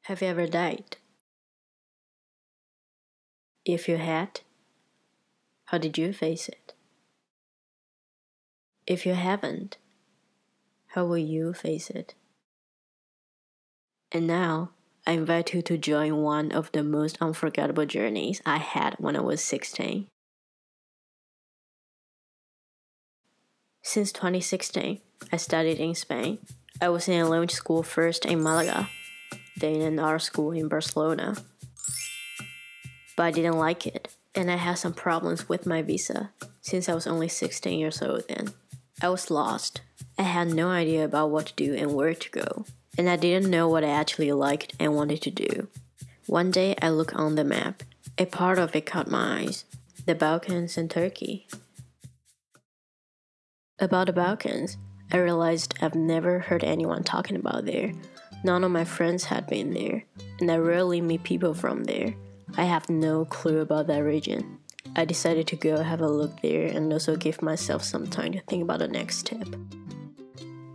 Have you ever died? If you had, how did you face it? If you haven't, how will you face it? And now, I invite you to join one of the most unforgettable journeys I had when I was 16. Since 2016, I studied in Spain. I was in a language school first in Malaga, then in an art school in Barcelona. But I didn't like it, and I had some problems with my visa since I was only 16 years old then. I was lost. I had no idea about what to do and where to go, and I didn't know what I actually liked and wanted to do. One day I looked on the map. A part of it caught my eyes: the Balkans and Turkey. About the Balkans, I realized I've never heard anyone talking about there. None of my friends had been there, and I rarely meet people from there. I have no clue about that region. I decided to go have a look there and also give myself some time to think about the next step.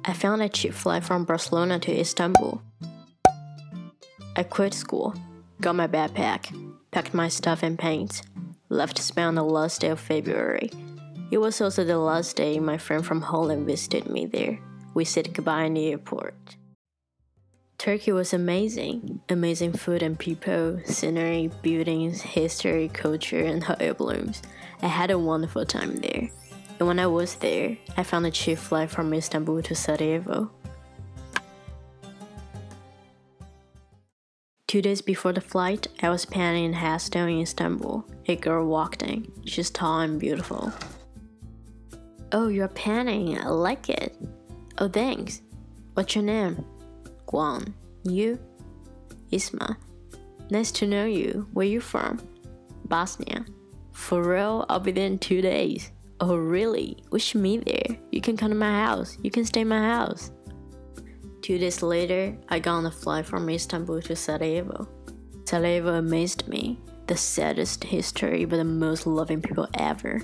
I found a cheap flight from Barcelona to Istanbul. I quit school, got my backpack, packed my stuff and paints, left Spain on the last day of February. It was also the last day my friend from Holland visited me there. We said goodbye in the airport. Turkey was amazing. Amazing food and people, scenery, buildings, history, culture, and hot air balloons. I had a wonderful time there. And when I was there, I found a cheap flight from Istanbul to Sarajevo. 2 days before the flight, I was panning in Hostel in Istanbul. A girl walked in. She's tall and beautiful. "Oh, you're panning. I like it." "Oh, thanks. What's your name?" "Guan." "You?" "Isma." "Nice to know you. Where you from?" "Bosnia." "For real? I'll be there in 2 days." "Oh, really? We should meet there. You can come to my house. You can stay in my house." 2 days later, I got on a flight from Istanbul to Sarajevo. Sarajevo amazed me. The saddest history, but the most loving people ever.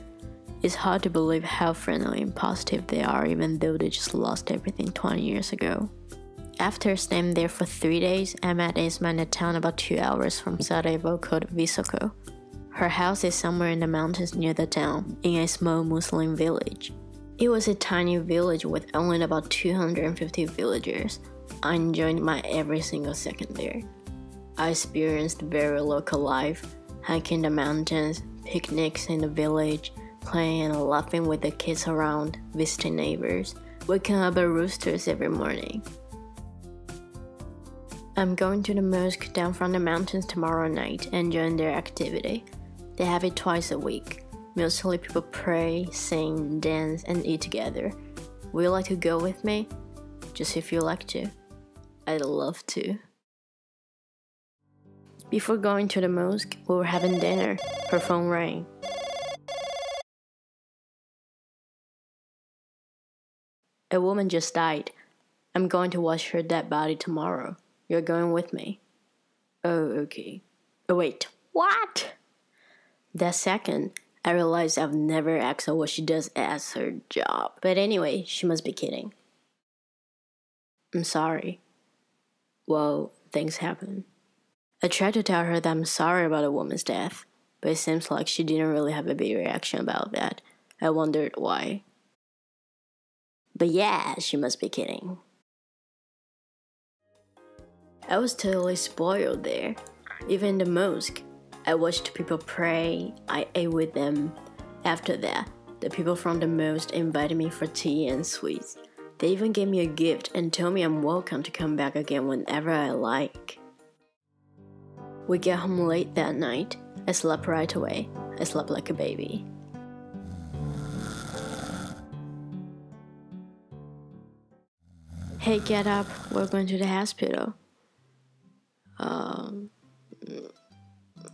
It's hard to believe how friendly and positive they are, even though they just lost everything 20 years ago. After staying there for 3 days, I met Isma in a town about 2 hours from Sarajevo called Visoko. Her house is somewhere in the mountains near the town, in a small Muslim village. It was a tiny village with only about 250 villagers. I enjoyed my every single second there. I experienced very local life, hiking the mountains, picnics in the village, playing and laughing with the kids around, visiting neighbors, waking up at roosters every morning. I'm going to the mosque down from the mountains tomorrow night and join their activity. They have it twice a week. Mostly people pray, sing, dance, and eat together. Would you like to go with me? Just if you like to. I'd love to. Before going to the mosque, we were having dinner. Her phone rang. "A woman just died. I'm going to wash her dead body tomorrow. You're going with me." "Oh, okay." "Oh, wait. What?" That second, I realized I've never asked her what she does as her job. But anyway, she must be kidding. "I'm sorry." "Well, things happen." I tried to tell her that I'm sorry about a woman's death, but it seems like she didn't really have a big reaction about that. I wondered why. But yeah, she must be kidding. I was totally spoiled there. Even in the mosque, I watched people pray, I ate with them. After that, the people from the mosque invited me for tea and sweets. They even gave me a gift and told me I'm welcome to come back again whenever I like. We got home late that night. I slept right away. I slept like a baby. "Hey, get up. We're going to the hospital."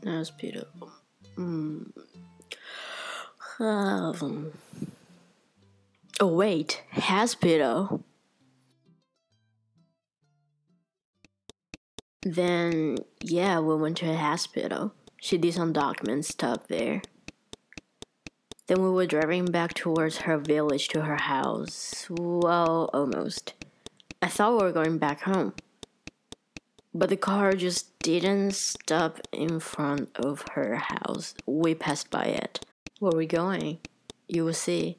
Hospital. Oh wait, hospital. Then, yeah, we went to a hospital. She did some document stuff there. Then we were driving back towards her village to her house. Well, almost. I thought we were going back home. But the car just didn't stop in front of her house. We passed by it. Where are we going? You will see.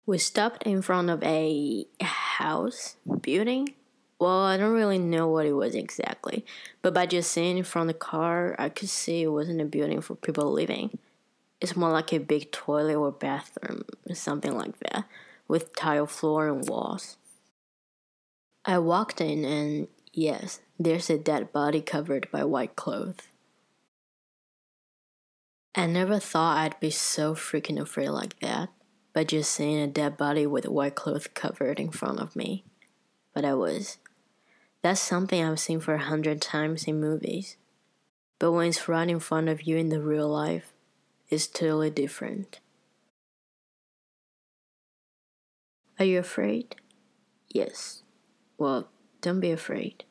We stopped in front of a house, building. Well, I don't really know what it was exactly, but by just seeing in front of the car, I could see it wasn't a building for people living. It's more like a big toilet or bathroom, something like that, with tile floor and walls. I walked in and yes, there's a dead body covered by white cloth. I never thought I'd be so freaking afraid like that, by just seeing a dead body with white cloth covered in front of me. But I was. That's something I've seen for 100 times in movies. But when it's right in front of you in the real life, it's totally different. Are you afraid? Yes. Well, don't be afraid.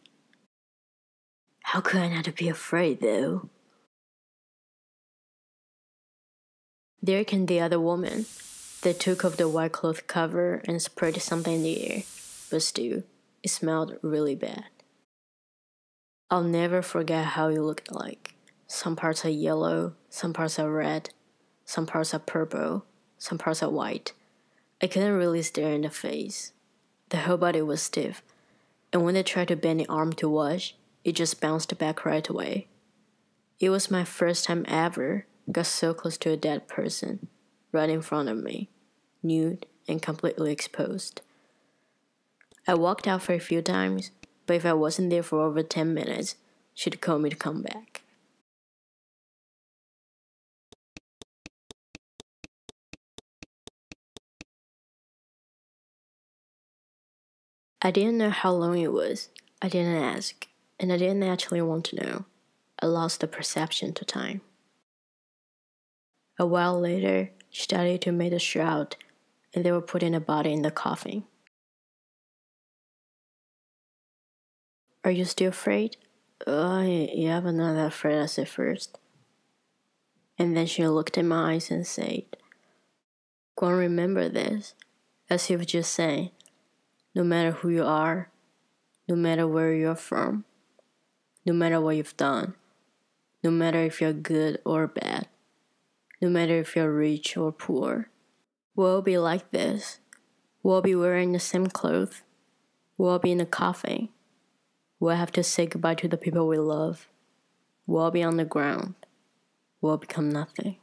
How could I not be afraid though? There came the other woman. They took off the white cloth cover and sprayed something in the air, but still, it smelled really bad. I'll never forget how it looked like. Some parts are yellow, some parts are red, some parts are purple, some parts are white. I couldn't really stare in the face. The whole body was stiff, and when I tried to bend the arm to wash, it just bounced back right away. It was my first time ever got so close to a dead person, right in front of me, nude and completely exposed. I walked out for a few times, but if I wasn't there for over 10 minutes, she'd call me to come back. I didn't know how long it was. I didn't ask, and I didn't actually want to know. I lost the perception to time. A while later, she started to make a shroud, and they were putting a body in the coffin. Are you still afraid? Yeah, but not that afraid as at first. And then she looked in my eyes and said, "Go and remember this," as if just saying, no matter who you are, no matter where you're from, no matter what you've done, no matter if you're good or bad, no matter if you're rich or poor, we'll be like this. We'll be wearing the same clothes. We'll be in a coffin. We'll have to say goodbye to the people we love. We'll be on the ground. We'll become nothing.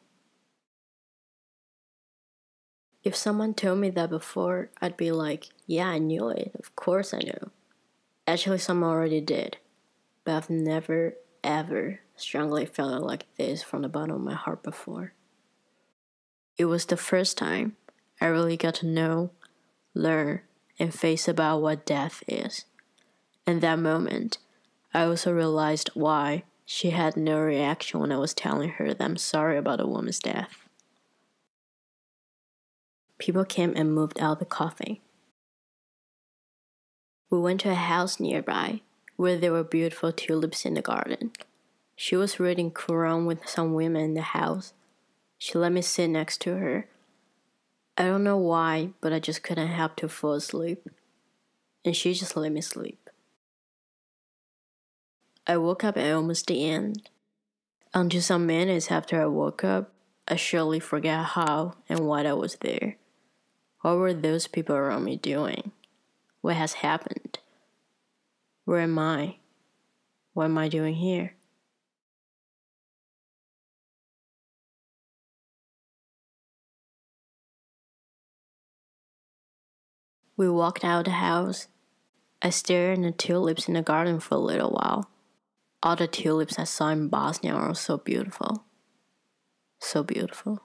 If someone told me that before, I'd be like, yeah, I knew it. Of course I knew. Actually, someone already did. But I've never, ever strongly felt it like this from the bottom of my heart before. It was the first time I really got to know, learn, and face about what death is. In that moment, I also realized why she had no reaction when I was telling her that I'm sorry about a woman's death. People came and moved out the coffin. We went to a house nearby where there were beautiful tulips in the garden. She was reading Quran with some women in the house. She let me sit next to her. I don't know why, but I just couldn't help to fall asleep. And she just let me sleep. I woke up at almost the end. Until some minutes after I woke up, I surely forgot how and why I was there. What were those people around me doing? What has happened? Where am I? What am I doing here? We walked out of the house. I stared at the tulips in the garden for a little while. All the tulips I saw in Bosnia are so beautiful. So beautiful.